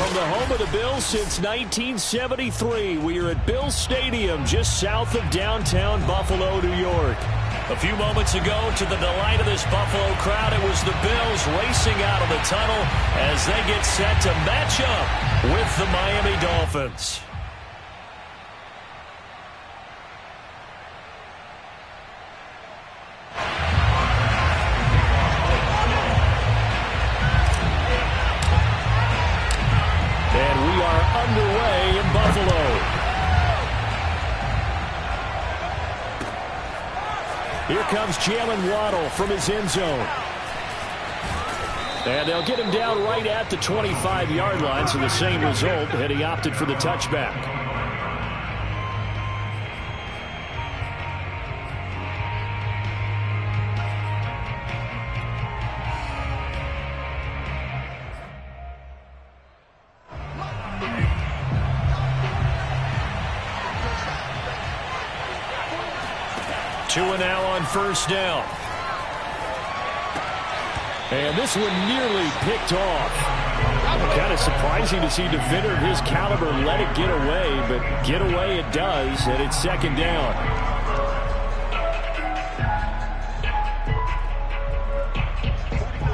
From the home of the Bills since 1973, we are at Bills Stadium just south of downtown Buffalo, New York. A few moments ago, to the delight of this Buffalo crowd, it was the Bills racing out of the tunnel as they get set to match up with the Miami Dolphins. And we are underway in Buffalo. Here comes Jalen Waddle from his end zone. And they'll get him down right at the 25-yard line, so the same result, and he opted for the touchback. Two now on first down. And this one nearly picked off. Kind of surprising to see a defender of his caliber let it get away, but get away it does, and it's second down.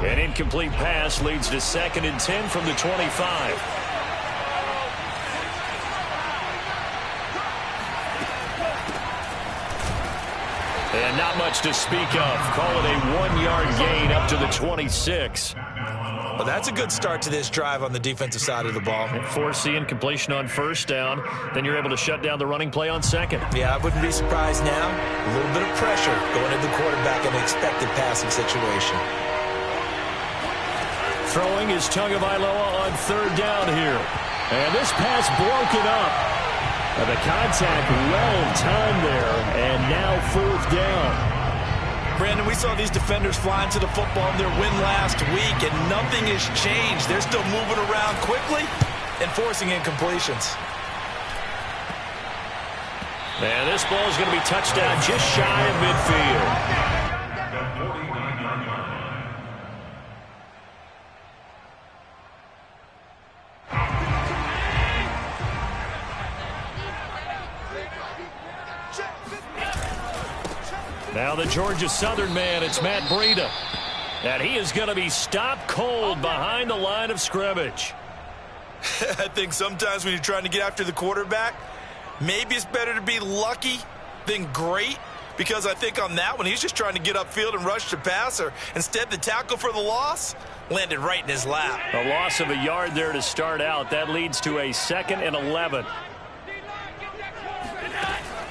An incomplete pass leads to 2nd and 10 from the 25. And not much to speak of. Call it a 1-yard gain up to the 26. Well, that's a good start to this drive on the defensive side of the ball. Force the incompletion on first down. Then you're able to shut down the running play on second. Yeah, I wouldn't be surprised now. A little bit of pressure going into the quarterback in an expected passing situation. Throwing is Tagovailoa on third down here. And this pass broken up. The contact well timed there, and now 4th down. Brandon, we saw these defenders flying to the football in their win last week, and nothing has changed. They're still moving around quickly and forcing incompletions. And this ball is going to be touchdown just shy of midfield. Now the Georgia Southern man, it's Matt Breida. And he is going to be stopped cold behind the line of scrimmage. I think sometimes when you're trying to get after the quarterback, maybe it's better to be lucky than great. Because I think on that one, he's just trying to get upfield and rush the passer. Instead, the tackle for the loss landed right in his lap. A loss of a yard there to start out. That leads to a 2nd and 11.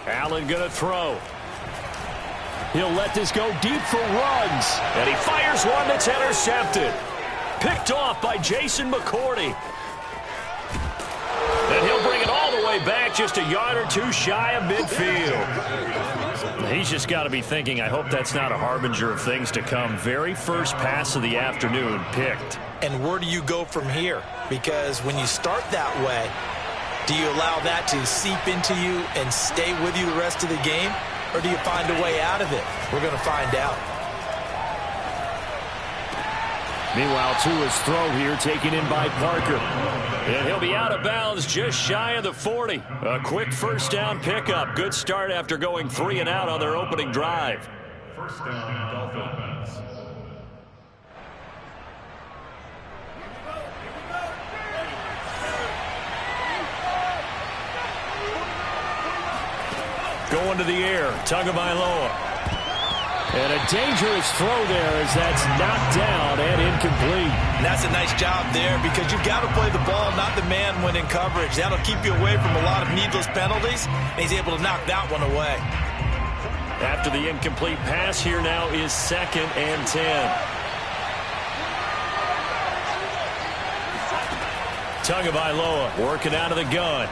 Allen going to throw. He'll let this go deep for runs. And he fires one that's intercepted. Picked off by Jason McCourty. And he'll bring it all the way back just a yard or two shy of midfield. He's just got to be thinking, I hope that's not a harbinger of things to come. Very first pass of the afternoon picked. And where do you go from here? Because when you start that way, do you allow that to seep into you and stay with you the rest of the game? Or do you find a way out of it? We're going to find out. Meanwhile, Tua's throw here taken in by Parker. And he'll be out of bounds just shy of the 40. A quick first down pickup. Good start after going 3 and out on their opening drive. First down, Dolphins. Going to the air, Tagovailoa. And a dangerous throw there as that's knocked down and incomplete. And that's a nice job there because you've got to play the ball, not the man when in coverage. That'll keep you away from a lot of needless penalties, and he's able to knock that one away. After the incomplete pass, here now is 2nd and 10. Tagovailoa working out of the gun.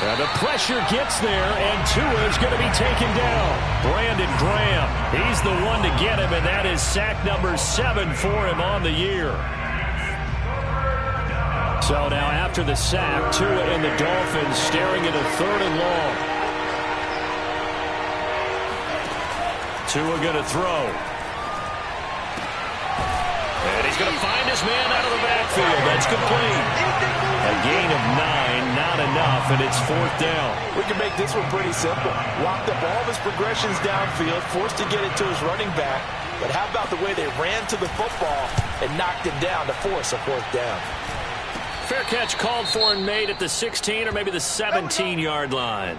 And the pressure gets there, and Tua is going to be taken down. Brandon Graham, he's the one to get him, and that is sack number 7 for him on the year. So now after the sack, Tua and the Dolphins staring at a 3rd and long. Tua going to throw. And he's going to find his man out of the backfield. That's complete. A gain of 9, not enough, and it's 4th down. We can make this one pretty simple. Locked up all of his progressions downfield, forced to get it to his running back. But how about the way they ran to the football and knocked him down to force a 4th down? Fair catch called for and made at the 16 or maybe the 17-yard line.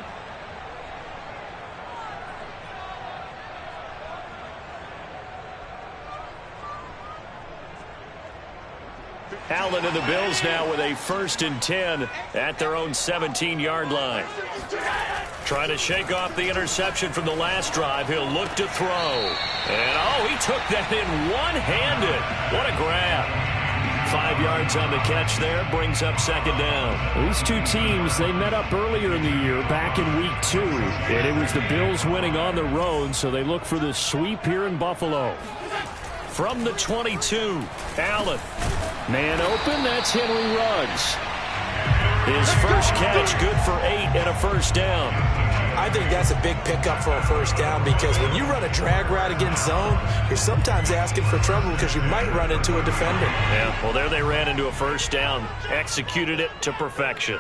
Allen and the Bills now with a 1st and 10 at their own 17-yard line. Trying to shake off the interception from the last drive. He'll look to throw. And, oh, he took that in one-handed. What a grab. 5 yards on the catch there, brings up 2nd down. These two teams, they met up earlier in the year, back in week 2. And it was the Bills winning on the road, so they look for the sweep here in Buffalo. From the 22, Allen. Man open, that's Henry Ruggs. His first catch, good for 8 and a 1st down. I think that's a big pickup for a 1st down because when you run a drag route against zone, you're sometimes asking for trouble because you might run into a defender. Yeah, well, there they ran into a 1st down, executed it to perfection.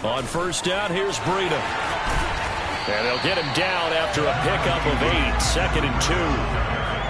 On 1st down, here's Breida. And they'll get him down after a pickup of 8, 2nd and 2.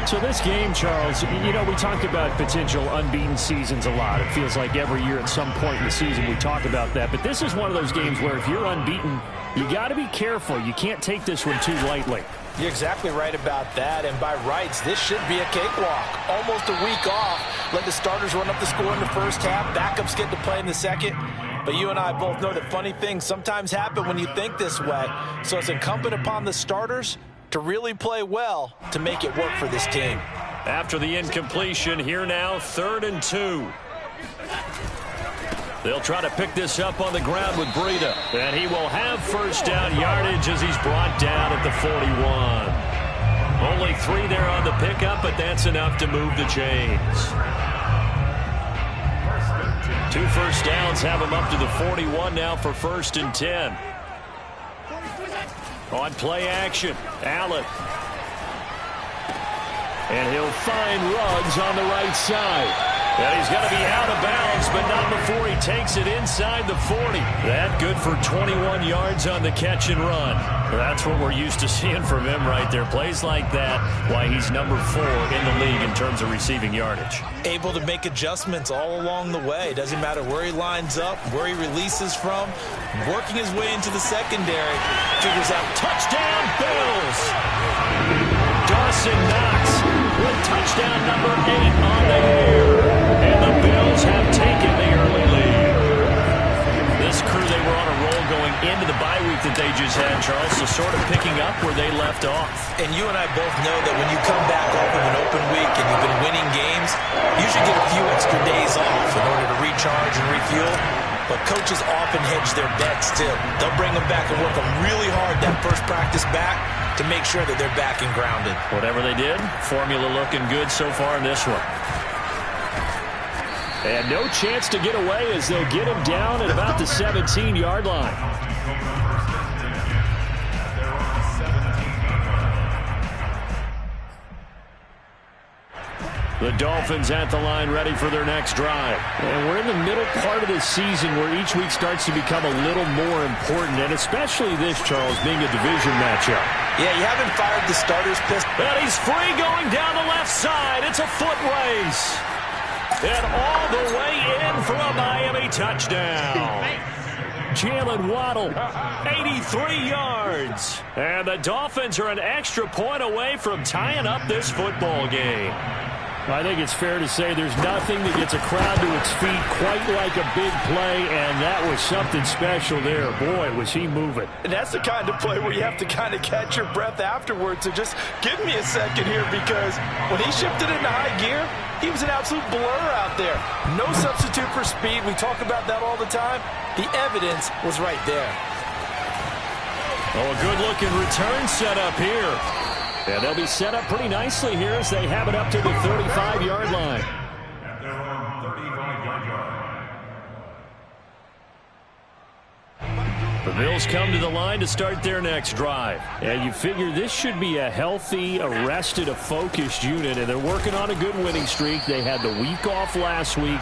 So this game, Charles, you know, we talked about potential unbeaten seasons a lot. It feels like every year at some point in the season we talk about that. But this is one of those games where if you're unbeaten, you got to be careful. You can't take this one too lightly. You're exactly right about that. And by rights, this should be a cakewalk. Almost a week off. Let the starters run up the score in the 1st half. Backups get to play in the 2nd. But you and I both know that funny things sometimes happen when you think this way. So it's incumbent upon the starters to really play well to make it work for this team. After the incompletion, here now, 3rd and 2. They'll try to pick this up on the ground with Breida. And he will have 1st down yardage as he's brought down at the 41. Only 3 there on the pickup, but that's enough to move the chains. 2 1st downs have him up to the 41 now for 1st and 10. On play action, Allen. And he'll find Ruggs on the right side. And he's going to be out of bounds, but not before he takes it inside the 40. That good for 21 yards on the catch and run. That's what we're used to seeing from him right there. Plays like that, why he's number 4 in the league in terms of receiving yardage. Able to make adjustments all along the way. Doesn't matter where he lines up, where he releases from. Working his way into the secondary. Figures out touchdown Bills. Dawson Knox with touchdown number 8 on the year. And the Bills have taken the early lead. This crew, they were on a roll going into the bye week that they just had, Charles, so sort of picking up where they left off. And you and I both know that when you come back off of an open week and you've been winning games, you should get a few extra days off in order to recharge and refuel. But coaches often hedge their bets, too. They'll bring them back and work them really hard that first practice back to make sure that they're back and grounded. Whatever they did, formula looking good so far in this one. And no chance to get away as they'll get him down at about the 17-yard line. The Dolphins at the line ready for their next drive. And we're in the middle part of the season where each week starts to become a little more important, and especially this, Charles, being a division matchup. Yeah, you haven't fired the starter's pistol. And he's free going down the left side. It's a foot race. And all the way in for a Miami touchdown. Jalen Waddle, 83 yards. And the Dolphins are an extra point away from tying up this football game. I think it's fair to say there's nothing that gets a crowd to its feet quite like a big play, and that was something special there. Boy, was he moving. And that's the kind of play where you have to kind of catch your breath afterwards. So just give me a second here, because when he shifted into high gear, he was an absolute blur out there. No substitute for speed. We talk about that all the time. The evidence was right there. Oh, a good-looking return set up here. Yeah, they'll be set up pretty nicely here as they have it up to the 35-yard line. At their own 35-yard line. The Bills come to the line to start their next drive. And you figure this should be a healthy, arrested, a focused unit, and they're working on a good winning streak. They had the week off last week.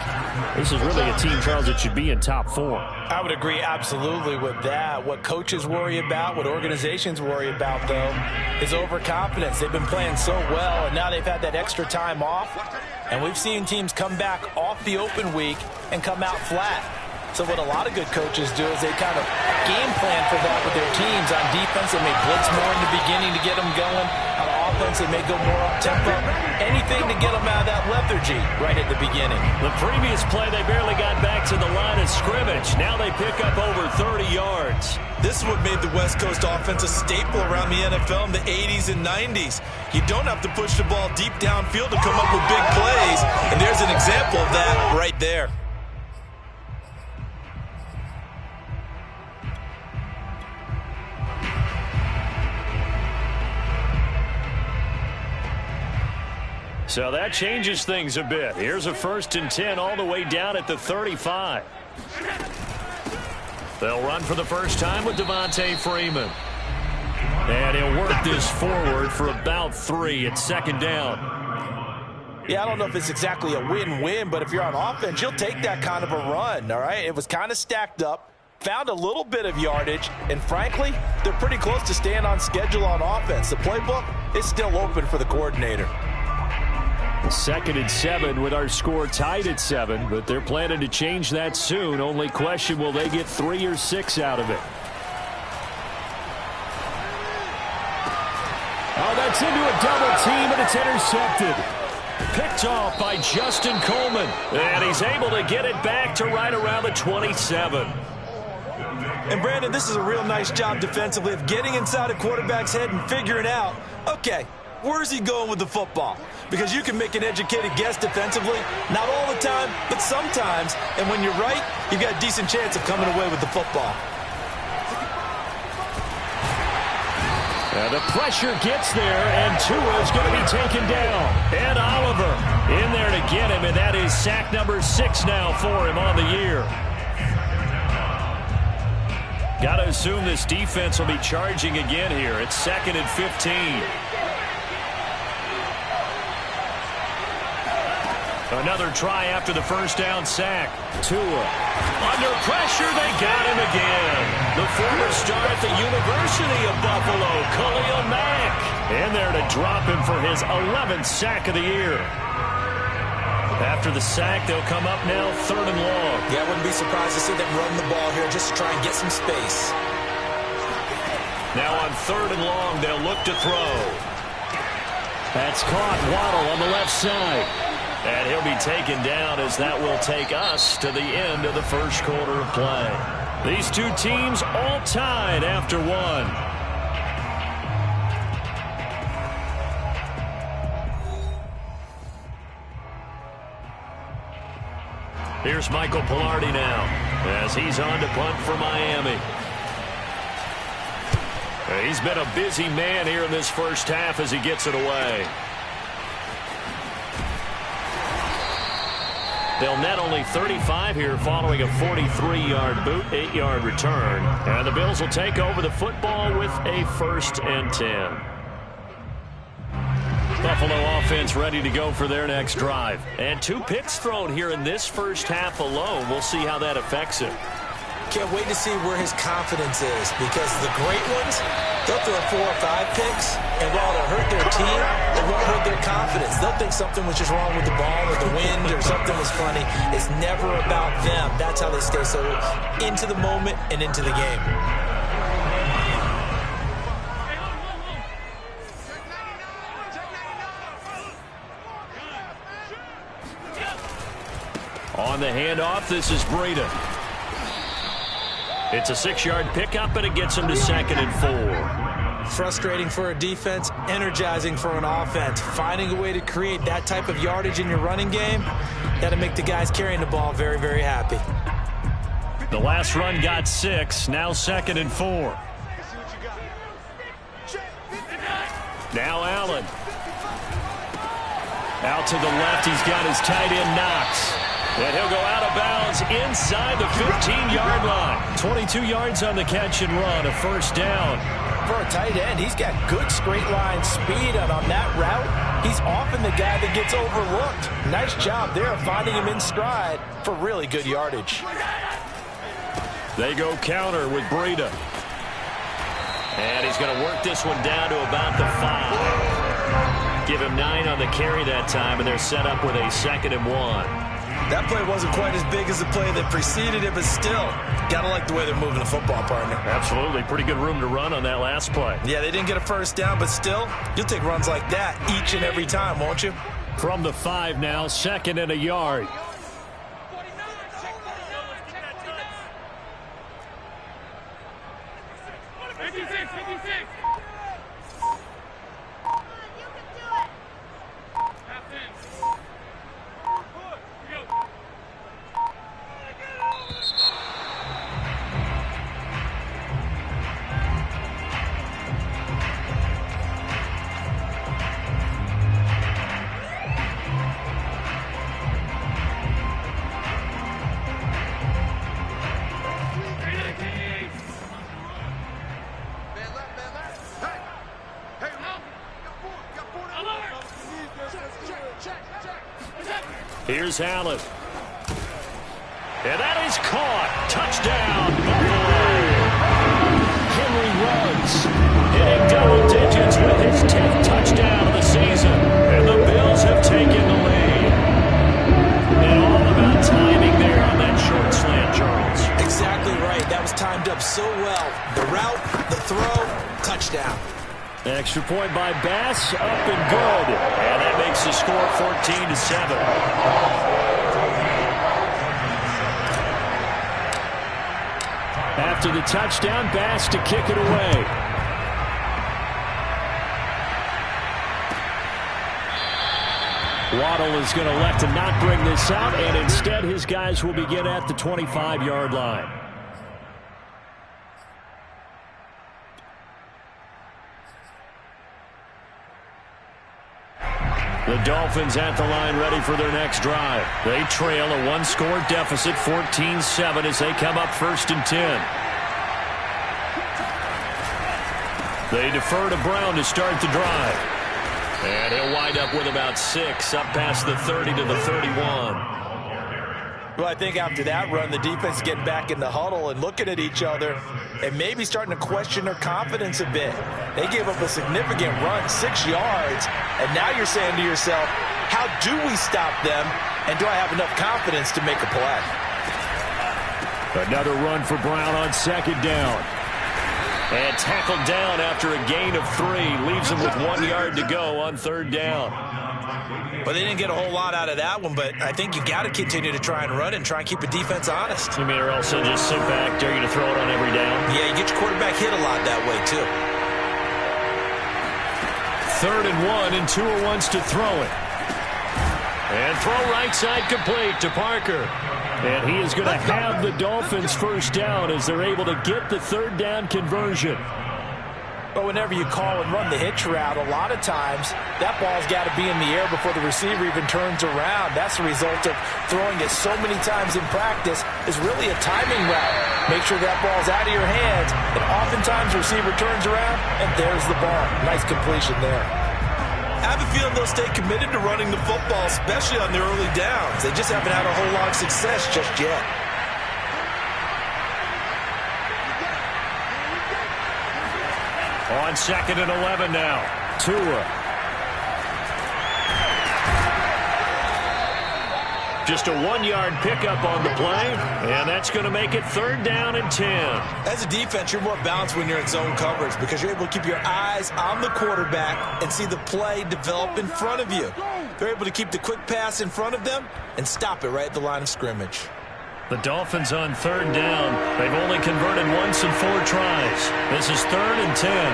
This is really a team, Charles, that should be in top form. I would agree absolutely with that. What coaches worry about, what organizations worry about, though, is overconfidence. They've been playing so well, and now they've had that extra time off, and we've seen teams come back off the open week and come out flat. So what a lot of good coaches do is they kind of game plan for that with their teams. On defense, they may blitz more in the beginning to get them going. On offense, they may go more up-tempo. Anything to get them out of that lethargy right at the beginning. The previous play, they barely got back to the line of scrimmage. Now they pick up over 30 yards. This is what made the West Coast offense a staple around the NFL in the 80s and 90s. You don't have to push the ball deep downfield to come up with big plays, and there's an example of that right there. So that changes things a bit. Here's a 1st and 10 all the way down at the 35. They'll run for the first time with Devontae Freeman. And he'll work this forward for about 3 at 2nd down. Yeah, I don't know if it's exactly a win-win, but if you're on offense, you'll take that kind of a run, all right? It was kind of stacked up, found a little bit of yardage, and frankly, they're pretty close to staying on schedule on offense. The playbook is still open for the coordinator. 2nd and 7 with our score tied at 7, but they're planning to change that soon. Only question, will they get 3 or 6 out of it? Oh, that's into a double team, and it's intercepted. Picked off by Justin Coleman. And he's able to get it back to right around the 27. And, Brandon, this is a real nice job defensively of getting inside a quarterback's head and figuring out, okay, where's he going with the football? Because you can make an educated guess defensively, not all the time, but sometimes. And when you're right, you've got a decent chance of coming away with the football. The pressure gets there, and Tua is going to be taken down. And Oliver in there to get him, and that is sack number 6 now for him on the year. Got to assume this defense will be charging again here. It's 2nd and 15. Another try after the first down sack. Tua. Under pressure, they got him again. The former star at the University of Buffalo, Khalil Mack. In there to drop him for his 11th sack of the year. After the sack, they'll come up now 3rd and long. Yeah, I wouldn't be surprised to see them run the ball here just to try and get some space. Now on 3rd and long, they'll look to throw. That's caught. Waddle on the left side. And he'll be taken down as that will take us to the end of the first quarter of play. These two teams all tied after 1. Here's Michael Pilardi now as he's on to punt for Miami. He's been a busy man here in this first half as he gets it away. They'll net only 35 here following a 43-yard boot, 8-yard return. And the Bills will take over the football with a 1st and 10. Buffalo offense ready to go for their next drive. And 2 picks thrown here in this first half alone. We'll see how that affects him. Can't wait to see where his confidence is, because the great ones, they'll throw 4 or 5 picks, and while it'll hurt their team, it won't hurt their confidence. They'll think something was just wrong with the ball or the wind or something was funny. It's never about them. That's how they stay so into the moment and into the game. On the handoff, this is Breida. It's a 6-yard pickup, and it gets him to 2nd and 4. Frustrating for a defense, energizing for an offense. Finding a way to create that type of yardage in your running game, that'll make the guys carrying the ball very, very happy. The last run got 6, now 2nd and 4. Now Allen. Out to the left, he's got his tight end Knox. And he'll go out of bounds inside the 15-yard line. 22 yards on the catch and run, a first down. For a tight end, he's got good straight line speed, and on that route, he's often the guy that gets overlooked. Nice job there of finding him in stride for really good yardage. They go counter with Breida. And he's going to work this one down to about the 5. Give him 9 on the carry that time, and they're set up with a 2nd and 1. That play wasn't quite as big as the play that preceded it, but still, gotta like the way they're moving the football, partner. Absolutely. Pretty good room to run on that last play. Yeah, they didn't get a first down, but still, you'll take runs like that each and every time, won't you? From the 5 now, 2nd and a yard. Here's Allen. And that is caught. Touchdown, Buffalo. Henry runs, hitting double digits with his 10th touchdown of the season. And the Bills have taken the lead. And all about timing there on that short slant, Charles. Exactly right. That was timed up so well. The route, the throw, touchdown. Extra point by Bass, up and good. And that makes the score 14-7. After the touchdown, Bass to kick it away. Waddle is going to elect to not bring this out, and instead his guys will begin at the 25-yard line. The Dolphins at the line ready for their next drive. They trail a one-score deficit, 14-7, as they come up 1st and 10. They defer to Brown to start the drive. And he'll wind up with about 6, up past the 30 to the 31. Well, I think after that run, the defense is getting back in the huddle and looking at each other and maybe starting to question their confidence a bit. They gave up a significant run, 6 yards, and now you're saying to yourself, how do we stop them, and do I have enough confidence to make a play? Another run for Brown on 2nd down. And tackled down after a gain of 3. Leaves him with 1 yard to go on 3rd down. Well, they didn't get a whole lot out of that one, but I think you got to continue to try and run and try and keep the defense honest. You mean, or else they'll just sit back, dare you to throw it on every down? Yeah, you get your quarterback hit a lot that way, too. 3rd and 1, and Tua wants to throw it. And throw right side complete to Parker. And he is going to have the Dolphins first down as they're able to get the 3rd down conversion. But whenever you call and run the hitch route, a lot of times that ball's got to be in the air before the receiver even turns around. That's the result of throwing it so many times in practice is really a timing route. Make sure that ball's out of your hands, and oftentimes the receiver turns around, and there's the ball. Nice completion there. I have a feeling they'll stay committed to running the football, especially on their early downs. They just haven't had a whole lot of success just yet. On 2nd and 11 now. Tua. Just a 1-yard pickup on the play, and that's going to make it 3rd down and 10. As a defense, you're more balanced when you're in zone coverage because you're able to keep your eyes on the quarterback and see the play develop in front of you. They're able to keep the quick pass in front of them and stop it right at the line of scrimmage. The Dolphins on 3rd down. They've only converted once in 4 tries. This is 3rd and 10.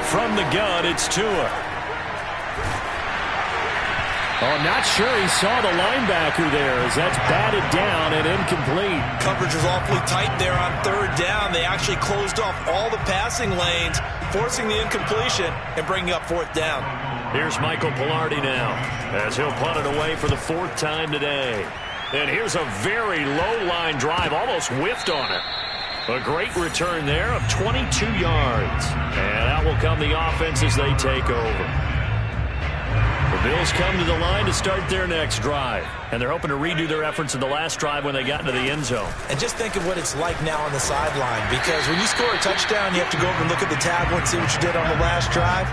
From the gun, it's Tua. Oh, not sure he saw the linebacker there as that's batted down and incomplete. Coverage was awfully tight there on 3rd down. They actually closed off all the passing lanes, forcing the incompletion and bringing up 4th down. Here's Michael Pilardi now as he'll punt it away for the 4th time today. And here's a very low-line drive, almost whiffed on it. A great return there of 22 yards. And out will come the offense as they take over. The Bills come to the line to start their next drive. And they're hoping to redo their efforts in the last drive when they got into the end zone. And just think of what it's like now on the sideline. Because when you score a touchdown, you have to go over and look at the tablet and see what you did on the last drive.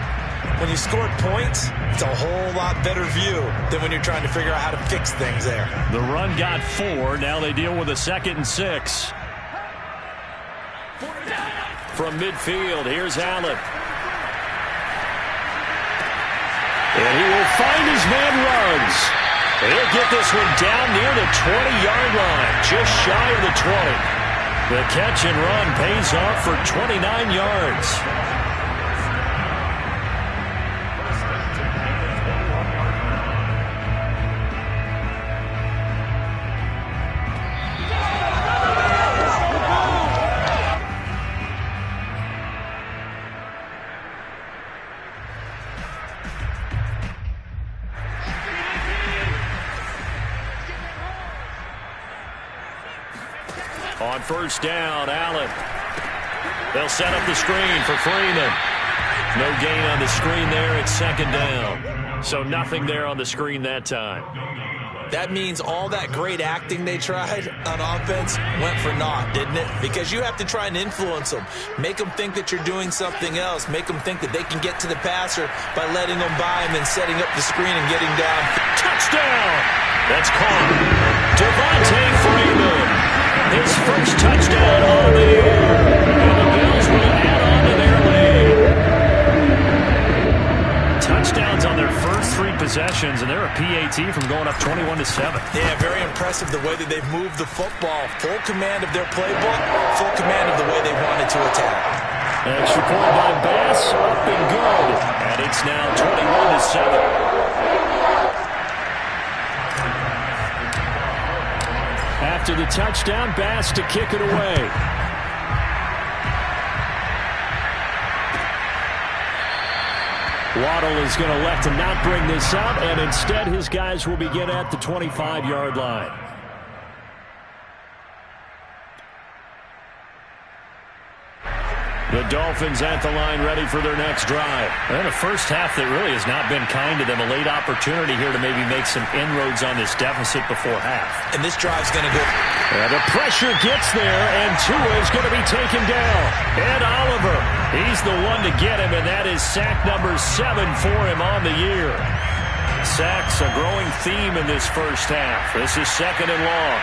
When you scored points, it's a whole lot better view than when you're trying to figure out how to fix things there. The run got 4. Now they deal with a 2nd and 6. From midfield, here's Allen. And he will find his man Ruggs. He'll get this one down near the 20-yard line, just shy of the 20. The catch and run pays off for 29 yards. On first down, Allen. They'll set up the screen for Freeman. No gain on the screen there. It's 2nd down. So nothing there on the screen that time. That means all that great acting they tried on offense went for naught, didn't it? Because you have to try and influence them. Make them think that you're doing something else. Make them think that they can get to the passer by letting them by and then setting up the screen and getting down. Touchdown! That's caught. Devontae Freeman. His first touchdown on the year. And the Bills will add on to their lead. Touchdowns on their first 3 possessions, and they're a PAT from going up 21-7. Yeah, very impressive the way that they've moved the football. Full command of their playbook, full command of the way they wanted to attack. Extra point by Bass, up and good. And it's now 21-7. After the touchdown, Bass to kick it away. Waddle is going to elect to not bring this out, and instead his guys will begin at the 25-yard line. The Dolphins at the line ready for their next drive. And a first half that really has not been kind to them. A late opportunity here to maybe make some inroads on this deficit before half. And this drive's going to go. And the pressure gets there, and Tua is going to be taken down. Ed Oliver, he's the one to get him, and that is sack number 7 for him on the year. Sacks a growing theme in this first half. This is 2nd and long.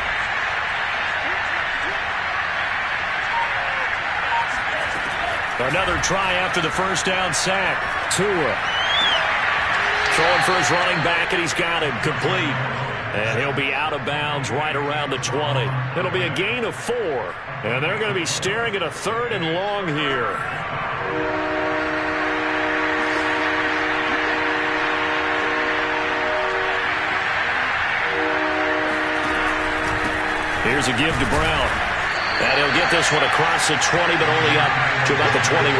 Another try after the first down sack. Tua throwing for his running back, and he's got him complete. And he'll be out of bounds right around the 20. It'll be a gain of 4. And they're going to be staring at a 3rd and long here. Here's a give to Brown. And he'll get this one across the 20, but only up to about the 21.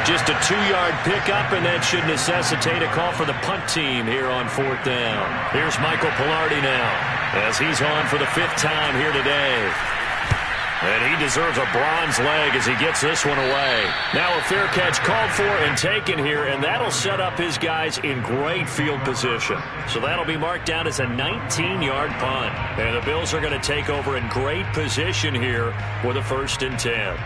Just a 2-yard pickup, and that should necessitate a call for the punt team here on 4th down. Here's Michael Pilardi now, as he's on for the 5th time here today. And he deserves a bronze leg as he gets this one away. Now a fair catch called for and taken here, and that'll set up his guys in great field position. So that'll be marked down as a 19-yard punt. And the Bills are going to take over in great position here with a 1st and 10.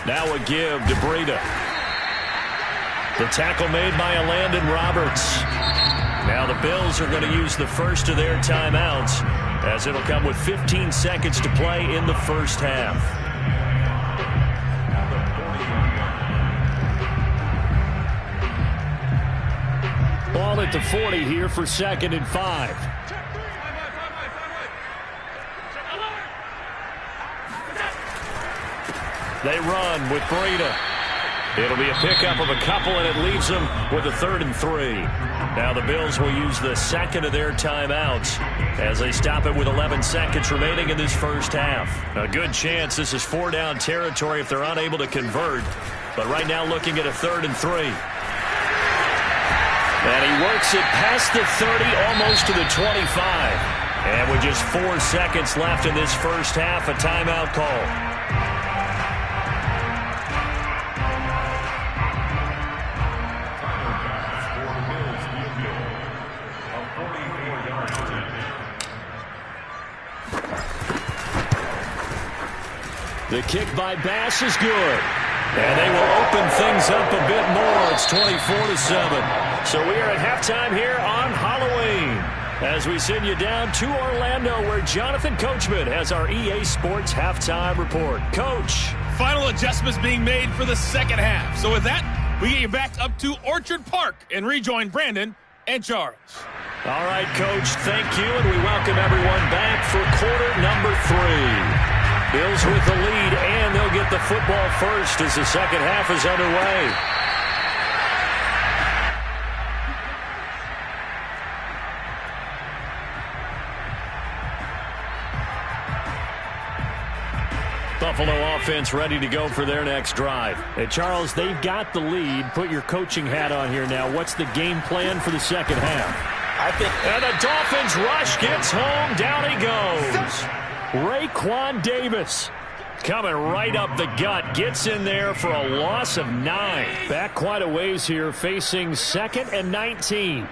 Now a give to Breida. The tackle made by Landon Roberts. Now the Bills are going to use the first of their timeouts, as it'll come with 15 seconds to play in the first half. Ball at the 40 here for 2nd and 5. They run with Breida. It'll be a pickup of a couple, and it leaves them with a 3rd and 3. Now the Bills will use the second of their timeouts as they stop it with 11 seconds remaining in this first half. A good chance this is 4-down territory if they're unable to convert. But right now looking at a 3rd and 3. And he works it past the 30, almost to the 25. And with just 4 seconds left in this first half, a timeout call. The kick by Bass is good. And they will open things up a bit more. It's 24-7. So we are at halftime here on Halloween as we send you down to Orlando where Jonathan Coachman has our EA Sports halftime report. Coach. Final adjustments being made for the second half. So with that, we get you back up to Orchard Park and rejoin Brandon and Charles. All right, Coach, thank you. And we welcome everyone back for quarter number 3. Bills with the lead, and they'll get the football first as the second half is underway. Buffalo offense ready to go for their next drive. Hey, Charles, they've got the lead. Put your coaching hat on here now. What's the game plan for the second half? And the Dolphins rush gets home. Down he goes. Raekwon Davis coming right up the gut. Gets in there for a loss of 9. Back quite a ways here, facing 2nd and 19.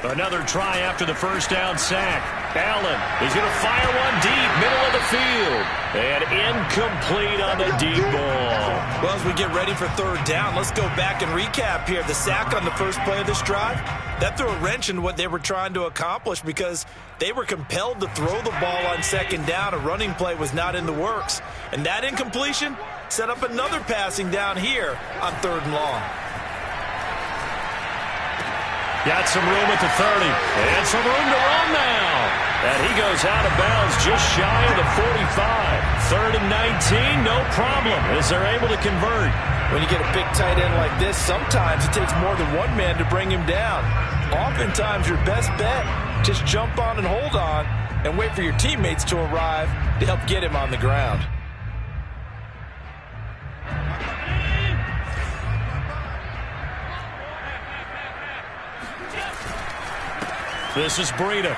Another try after the first down sack. Allen is going to fire one deep, middle of the field. And incomplete on the deep ball. Well, as we get ready for 3rd down, let's go back and recap here. The sack on the first play of this drive, that threw a wrench in what they were trying to accomplish because they were compelled to throw the ball on 2nd down. A running play was not in the works. And that incompletion set up another passing down here on 3rd and long. Got some room at the 30. And some room to run now. And he goes out of bounds just shy of the 45. 3rd and 19, no problem as they're able to convert. When you get a big tight end like this, sometimes it takes more than one man to bring him down. Oftentimes your best bet, just jump on and hold on and wait for your teammates to arrive to help get him on the ground. This is Breida.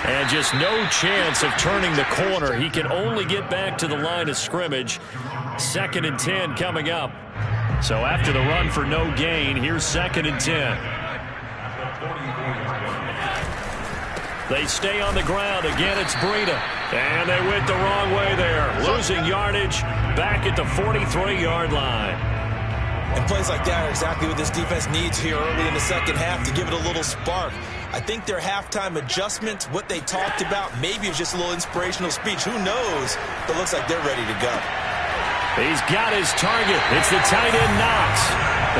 And just no chance of turning the corner. He can only get back to the line of scrimmage. 2nd and 10 coming up. So after the run for no gain, here's 2nd and 10. They stay on the ground. Again, it's Breida. And they went the wrong way there. Losing yardage back at the 43-yard line. And plays like that are exactly what this defense needs here early in the second half to give it a little spark. I think their halftime adjustments, what they talked about, maybe it's just a little inspirational speech. Who knows? But it looks like they're ready to go. He's got his target. It's the tight end Knox.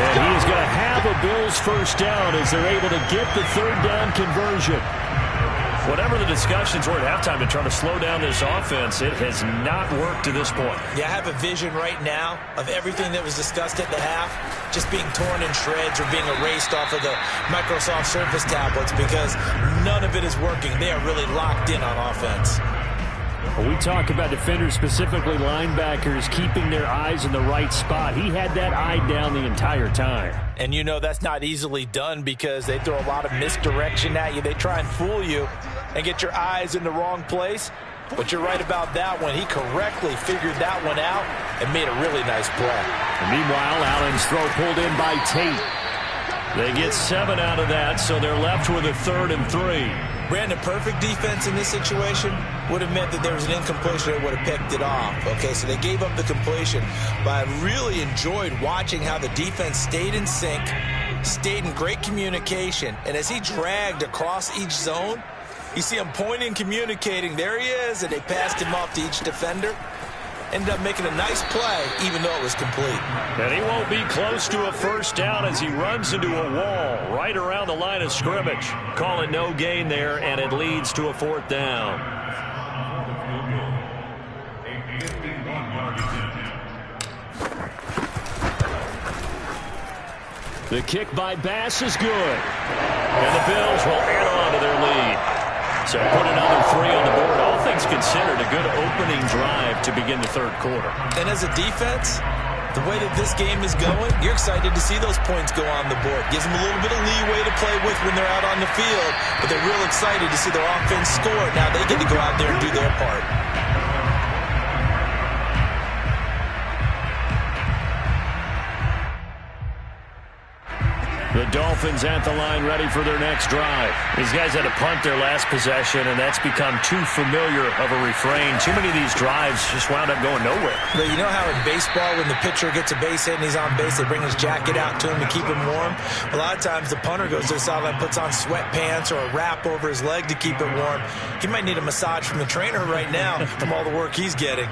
And he is going to have a Bills first down as they're able to get the 3rd down conversion. Whatever the discussions were at halftime to try to slow down this offense, it has not worked to this point. Yeah, I have a vision right now of everything that was discussed at the half just being torn in shreds or being erased off of the Microsoft Surface tablets because none of it is working. They are really locked in on offense. When we talk about defenders, specifically linebackers, keeping their eyes in the right spot. He had that eye down the entire time. And you know that's not easily done because they throw a lot of misdirection at you. They try and fool you and get your eyes in the wrong place. But you're right about that one. He correctly figured that one out and made a really nice play. And meanwhile, Allen's throw pulled in by Tate. They get 7 out of that, so they're left with a 3rd and 3. Brandon, perfect defense in this situation would have meant that there was an incompletion that would have picked it off. Okay, so they gave up the completion, but I really enjoyed watching how the defense stayed in sync, stayed in great communication, and as he dragged across each zone, you see him pointing, communicating. There he is, and they passed him off to each defender. Ended up making a nice play, even though it was complete. And he won't be close to a first down as he runs into a wall right around the line of scrimmage. Call it no gain there, and it leads to a 4th down. The kick by Bass is good. And the Bills will add on to their lead. So put another 3 on the board. All things considered, a good opening drive to begin the third quarter. And as a defense, the way that this game is going, you're excited to see those points go on the board. Gives them a little bit of leeway to play with when they're out on the field, but they're real excited to see their offense score. Now they get to go out there and do their part. The Dolphins at the line ready for their next drive. These guys had to punt their last possession, and that's become too familiar of a refrain. Too many of these drives just wound up going nowhere. But you know how in baseball, when the pitcher gets a base hit and he's on base, they bring his jacket out to him to keep him warm? A lot of times the punter goes to the sideline, puts on sweatpants or a wrap over his leg to keep it warm. He might need a massage from the trainer right now from all the work he's getting.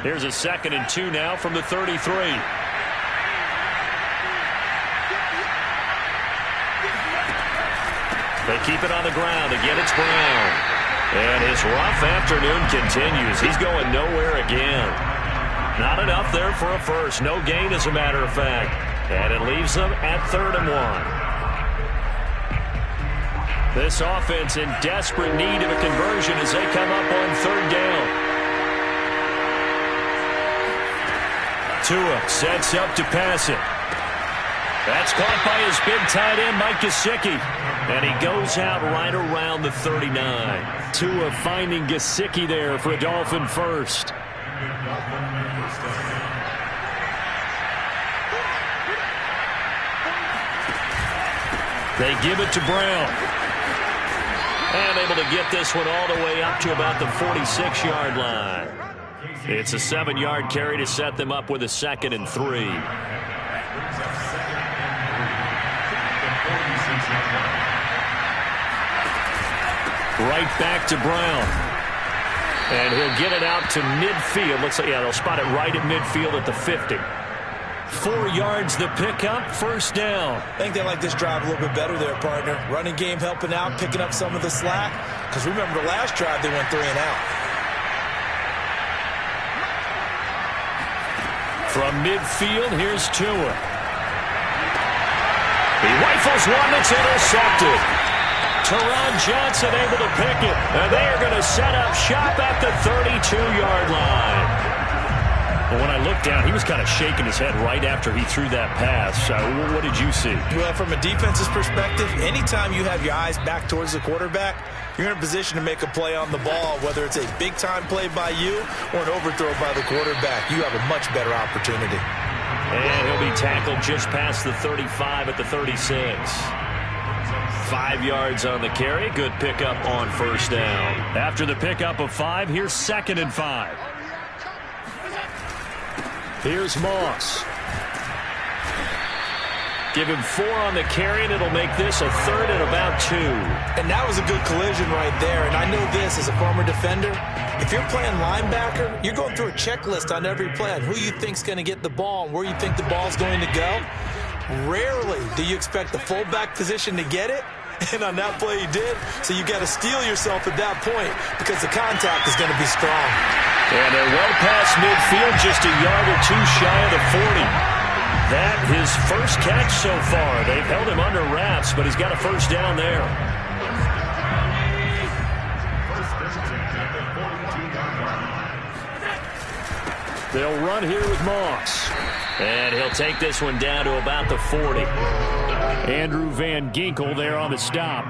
Here's a 2nd and 2 now from the 33. They keep it on the ground. Again, it's Brown. And his rough afternoon continues. He's going nowhere again. Not enough there for a first. No gain, as a matter of fact. And it leaves them at 3rd and 1. This offense in desperate need of a conversion as they come up on 3rd down. Tua sets up to pass it. That's caught by his big tight end, Mike Gesicki. And he goes out right around the 39. Tua finding Gesicki there for a Dolphin first. They give it to Brown. And able to get this one all the way up to about the 46-yard line. It's a 7-yard carry to set them up with a 2nd and 3. Right back to Brown. And he'll get it out to midfield. Looks like, yeah, they'll spot it right at midfield at the 50. 4 yards the pickup, 1st down. I think they like this drive a little bit better there, partner. Running game helping out, picking up some of the slack. Because remember the last drive, they went 3 and out. From midfield, here's Tua. He rifles one that's intercepted. Teron Johnson able to pick it. And they are going to set up shop at the 32-yard line. Well, when I looked down, he was kind of shaking his head right after he threw that pass. What did you see? Well, from a defense's perspective, anytime you have your eyes back towards the quarterback, you're in a position to make a play on the ball, whether it's a big-time play by you or an overthrow by the quarterback. You have a much better opportunity. And he'll be tackled just past the 35 at the 36. 5 yards on the carry. Good pickup on 1st down. After the pickup of 5, here's 2nd and 5. Here's Moss. Give him 4 on the carry, and it'll make this a 3rd and about 2. And that was a good collision right there. And I know this as a former defender. If you're playing linebacker, you're going through a checklist on every play on who you think's going to get the ball and where you think the ball's going to go. Rarely do you expect the fullback position to get it. And on that play he did. So you got to steel yourself at that point because the contact is going to be strong. And they're well past midfield, just a yard or 2 shy of the 40. That his first catch so far. They've held him under wraps, but he's got a 1st down there. They'll run here with Moss. And he'll take this one down to about the 40. Andrew Van Ginkel there on the stop.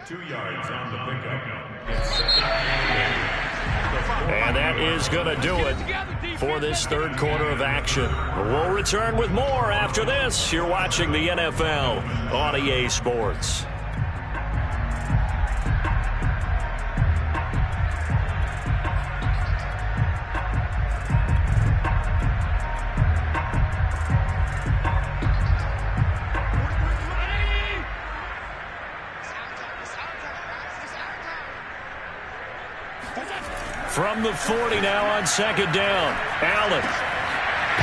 2 yards on the pickup. And that is going to do it for this 3rd quarter of action. We'll return with more after this. You're watching the NFL on EA Sports. From the 40 now on 2nd down. Allen.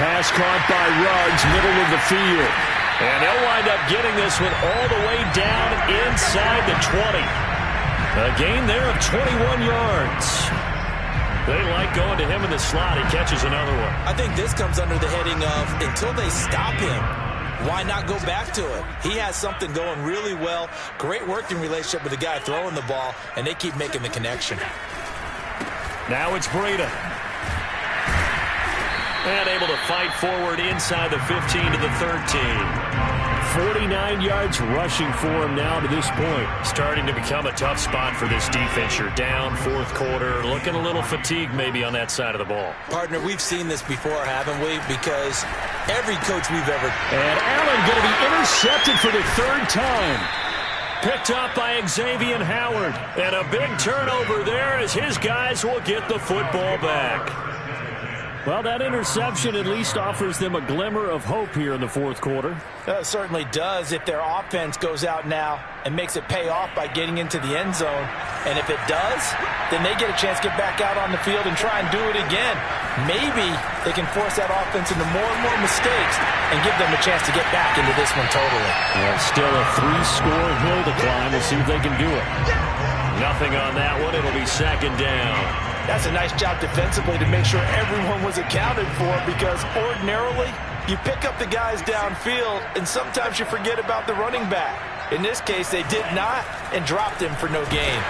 Pass caught by Ruggs, middle of the field. And they'll wind up getting this one all the way down inside the 20. A gain there of 21 yards. They like going to him in the slot. He catches another one. I think this comes under the heading of until they stop him, why not go back to it? He has something going really well. Great working relationship with the guy throwing the ball, and they keep making the connection. Now it's Breida. And able to fight forward inside the 15 to the 13. 49 yards rushing for him now to this point. Starting to become a tough spot for this defense. You're down fourth quarter. Looking a little fatigued maybe on that side of the ball. Partner, we've seen this before, haven't we? Because every coach we've ever... And Allen going to be intercepted for the third time. Picked up by Xavier Howard. And a big turnover there as his guys will get the football back. Well, that interception at least offers them a glimmer of hope here in the fourth quarter. It certainly does if their offense goes out now and makes it pay off by getting into the end zone. And if it does, then they get a chance to get back out on the field and try and do it again. Maybe they can force that offense into more and more mistakes and give them a chance to get back into this one totally. Well, still a 3-score hill to climb. We'll see if they can do it. Nothing on that one. It'll be second down. That's a nice job defensively to make sure everyone was accounted for, because ordinarily you pick up the guys downfield and sometimes you forget about the running back. In this case, they did not and dropped him for no gain.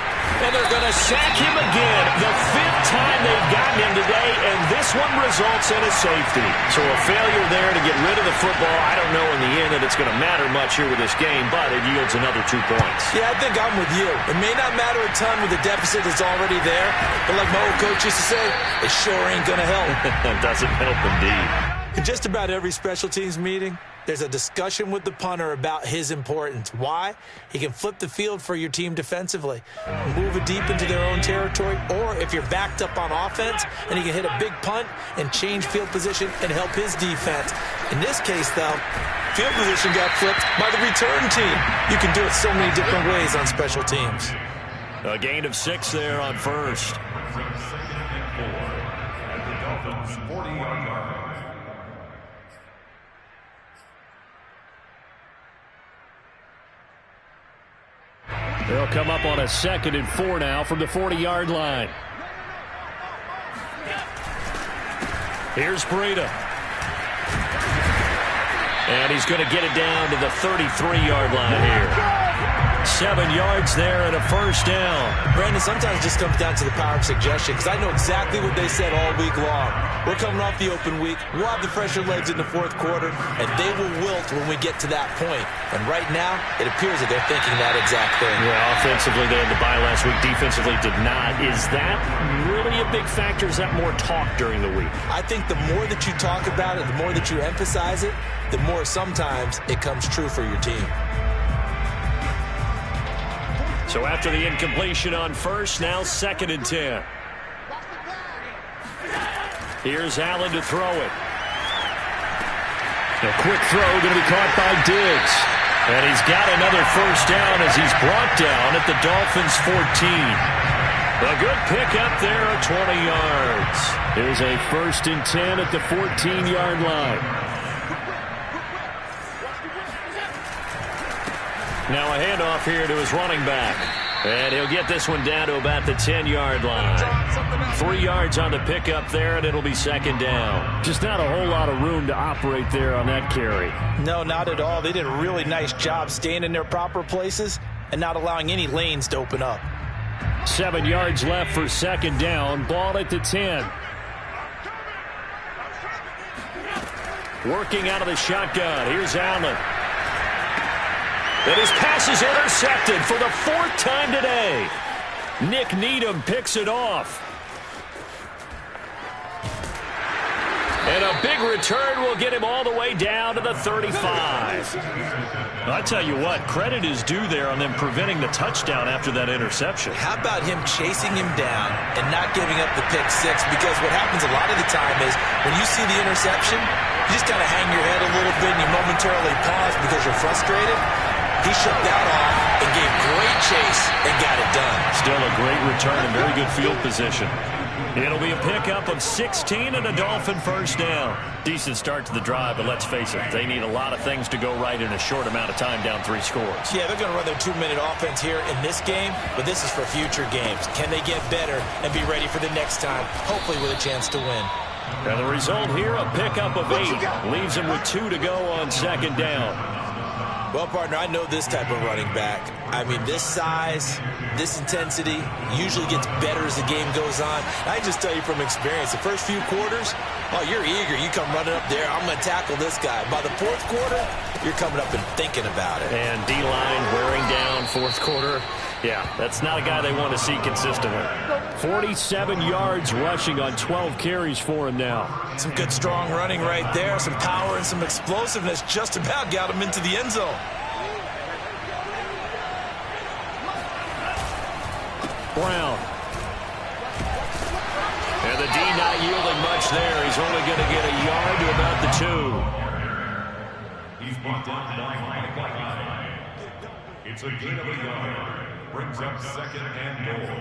And they're going to sack him again. The fifth time they've gotten him today, and this one results in a safety. So a failure there to get rid of the football. I don't know in the end that it's going to matter much here with this game, but it yields another 2 points. Yeah, I think I'm with you. It may not matter a ton with the deficit that's already there, but like my old coach used to say, it sure ain't going to help. It doesn't help indeed. In just about every special teams meeting, there's a discussion with the punter about his importance. Why? He can flip the field for your team defensively, move it deep into their own territory, or if you're backed up on offense, and he can hit a big punt and change field position and help his defense. In this case, though, field position got flipped by the return team. You can do it so many different ways on special teams. A gain of 6 there on first. They'll come up on a 2nd and 4 now from the 40-yard line. Here's Breida. And he's going to get it down to the 33-yard line here. 7 yards there and a first down. Brandon, sometimes it just comes down to the power of suggestion, because I know exactly what they said all week long. We're coming off the open week. We'll have the fresher legs in the fourth quarter, and they will wilt when we get to that point. And right now, it appears that they're thinking that exact thing. Yeah, offensively, they had the bye last week. Defensively, did not. Is that really a big factor? Is that more talk during the week? I think the more that you talk about it, the more that you emphasize it, the more sometimes it comes true for your team. So after the incompletion on first, now 2nd and 10. Here's Allen to throw it. A quick throw going to be caught by Diggs. And he's got another first down as he's brought down at the Dolphins' 14. A good pickup there at 20 yards. There's a 1st and 10 at the 14-yard line. Now a handoff here to his running back. And he'll get this one down to about the 10-yard line. 3 yards on the pickup there, and it'll be 2nd down. Just not a whole lot of room to operate there on that carry. No, not at all. They did a really nice job staying in their proper places and not allowing any lanes to open up. 7 yards left for 2nd down. Ball at the 10. Working out of the shotgun. Here's Allen. And his pass is intercepted for the 4th time today. Nick Needham picks it off. And a big return will get him all the way down to the 35. I tell you what, credit is due there on them preventing the touchdown after that interception. How about him chasing him down and not giving up the pick six? Because what happens a lot of the time is when you see the interception, you just kind of hang your head a little bit and you momentarily pause because you're frustrated. He shook that off and gave great chase and got it done. Still a great return and very good field position. It'll be a pickup of 16 and a Dolphin first down. Decent start to the drive, but let's face it, they need a lot of things to go right in a short amount of time, down 3 scores. Yeah, they're going to run their 2-minute offense here in this game, but this is for future games. Can they get better and be ready for the next time, hopefully with a chance to win? And the result here, a pickup of 8. Leaves them with 2 to go on second down. Well, partner, I know this type of running back. I mean, this size, this intensity usually gets better as the game goes on. I just tell you from experience, the first few quarters, oh, you're eager. You come running up there, I'm going to tackle this guy. By the fourth quarter, you're coming up and thinking about it. And D-line wearing down fourth quarter. Yeah, that's not a guy they want to see consistently. 47 yards rushing on 12 carries for him now. Some good, strong running right there. Some power and some explosiveness just about got him into the end zone. Brown. And the D not yielding much there. He's only going to get a yard to about the 2. He's brought down by 5. It's a gain of a yard. Brings up second and goal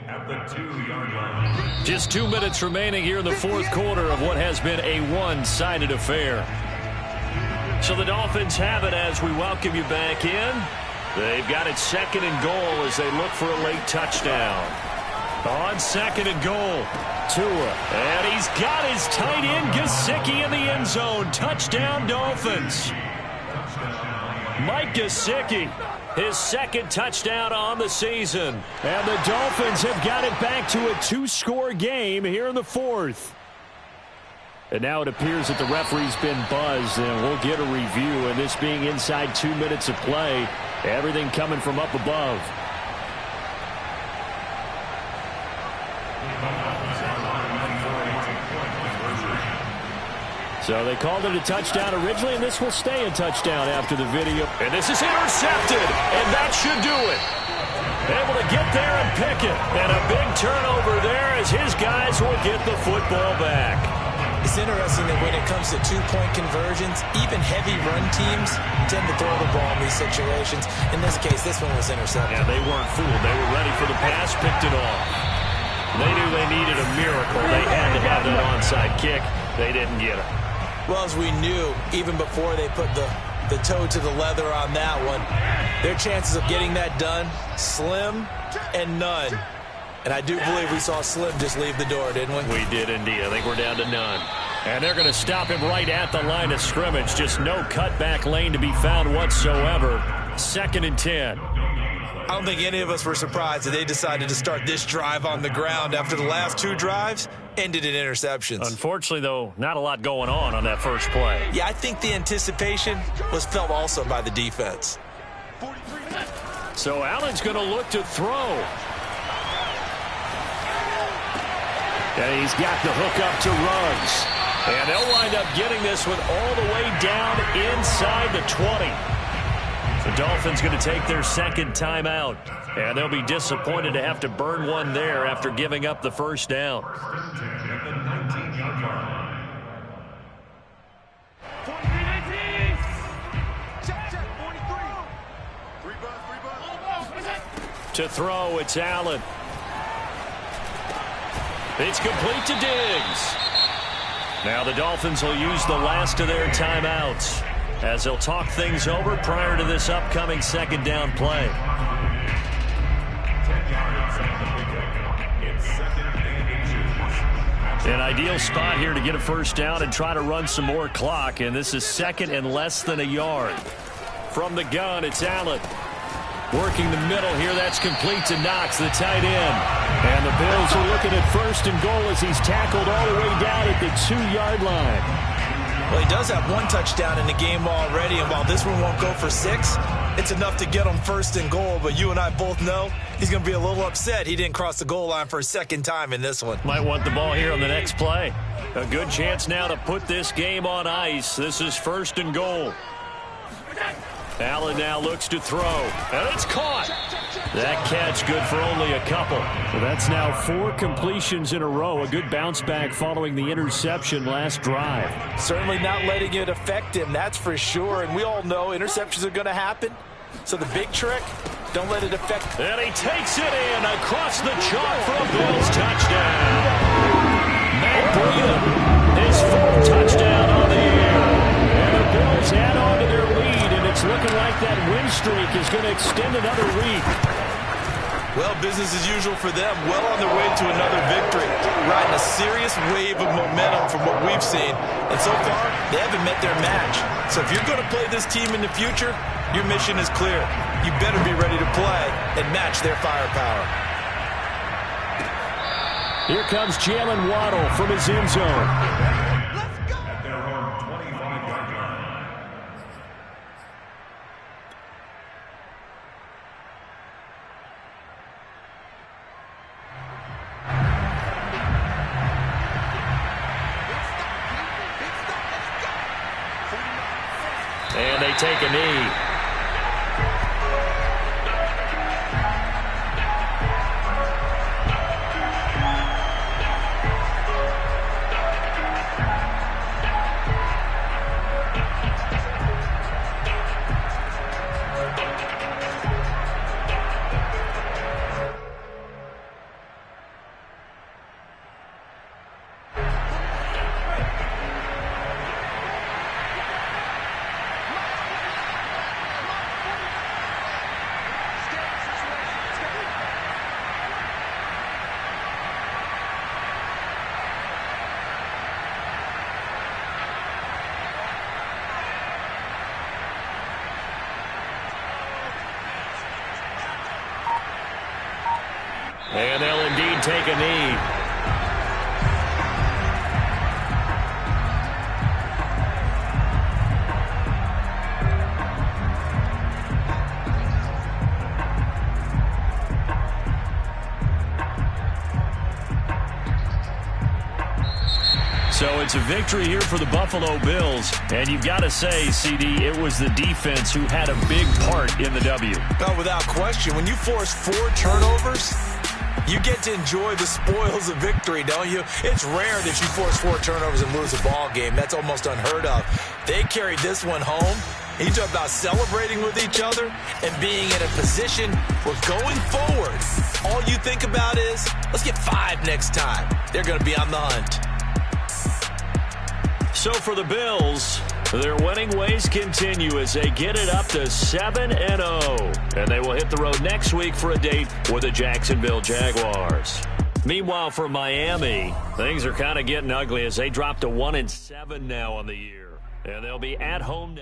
at the 2-yard line. Just 2 minutes remaining here in the fourth quarter of what has been a one-sided affair. So the Dolphins have it as we welcome you back in. They've got it second and goal as they look for a late touchdown. On second and goal, Tua. And he's got his tight end, Gesicki, in the end zone. Touchdown, Dolphins. Mike Gesicki, his second touchdown on the season. And the Dolphins have got it back to a 2-score game here in the fourth. And now it appears that the referee's been buzzed, and we'll get a review. And this being inside 2 minutes of play, everything coming from up above. So they called it a touchdown originally, and this will stay a touchdown after the video. And this is intercepted, and that should do it. Able to get there and pick it. And a big turnover there as his guys will get the football back. It's interesting that when it comes to 2-point conversions, even heavy run teams tend to throw the ball in these situations. In this case, this one was intercepted. Yeah, they weren't fooled. They were ready for the pass, picked it off. They knew they needed a miracle. They had to have that onside kick. They didn't get it. Well, as we knew, even before they put the toe to the leather on that one, their chances of getting that done, slim and none. And I do believe we saw Slim just leave the door, didn't we? We did indeed. I think we're down to none. And they're going to stop him right at the line of scrimmage. Just no cutback lane to be found whatsoever. 2nd and 10. I don't think any of us were surprised that they decided to start this drive on the ground after the last 2 drives ended in interceptions. Unfortunately, though, not a lot going on that first play. Yeah, I think the anticipation was felt also by the defense. So Allen's going to look to throw. And he's got the hook up to Ruggs. And they'll wind up getting this one all the way down inside the 20. The Dolphins going to take their second timeout. And they'll be disappointed to have to burn one there after giving up the first down. To throw, it's Allen. It's complete to Diggs. Now the Dolphins will use the last of their timeouts as they'll talk things over prior to this upcoming second down play. An ideal spot here to get a first down and try to run some more clock, and this is 2nd and less than a yard. From the gun, it's Allen. Working the middle here, that's complete to Knox, the tight end. And the Bills are looking at 1st and goal as he's tackled all the way down at the 2-yard line. Well, he does have 1 touchdown in the game already, and while this one won't go for 6, it's enough to get him 1st and goal. But you and I both know he's going to be a little upset he didn't cross the goal line for a 2nd time in this one. Might want the ball here on the next play. A good chance now to put this game on ice. This is 1st and goal. Allen now looks to throw, and it's caught. That catch good for only a couple. Well, that's now 4 completions in a row. A good bounce back following the interception last drive. Certainly not letting it affect him, that's for sure. And we all know interceptions are going to happen. So the big trick, don't let it affect. And he takes it in across the chalk for a Bills touchdown. Matt BkM, his fourth touchdown on the year. And the Bills add on to their lead, and it's looking like that win streak is going to extend another week. Well, business as usual for them. Well on their way to another victory. Riding a serious wave of momentum from what we've seen. And so far, they haven't met their match. So if you're going to play this team in the future, your mission is clear. You better be ready to play and match their firepower. Here comes Jalen Waddle from his end zone. At their own 25-yard line. And they take a knee. And they'll indeed take a knee. So it's a victory here for the Buffalo Bills. And you've got to say, CD, it was the defense who had a big part in the W. Well, without question, when you force 4 turnovers, you get to enjoy the spoils of victory, don't you? It's rare that you force 4 turnovers and lose a ball game. That's almost unheard of. They carried this one home. You talk about celebrating with each other and being in a position where going forward, all you think about is, let's get 5 next time. They're going to be on the hunt. So for the Bills, their winning ways continue as they get it up to 7-0. And they will hit the road next week for a date with the Jacksonville Jaguars. Meanwhile, for Miami, things are kind of getting ugly as they drop to 1-7 now on the year. And they'll be at home now.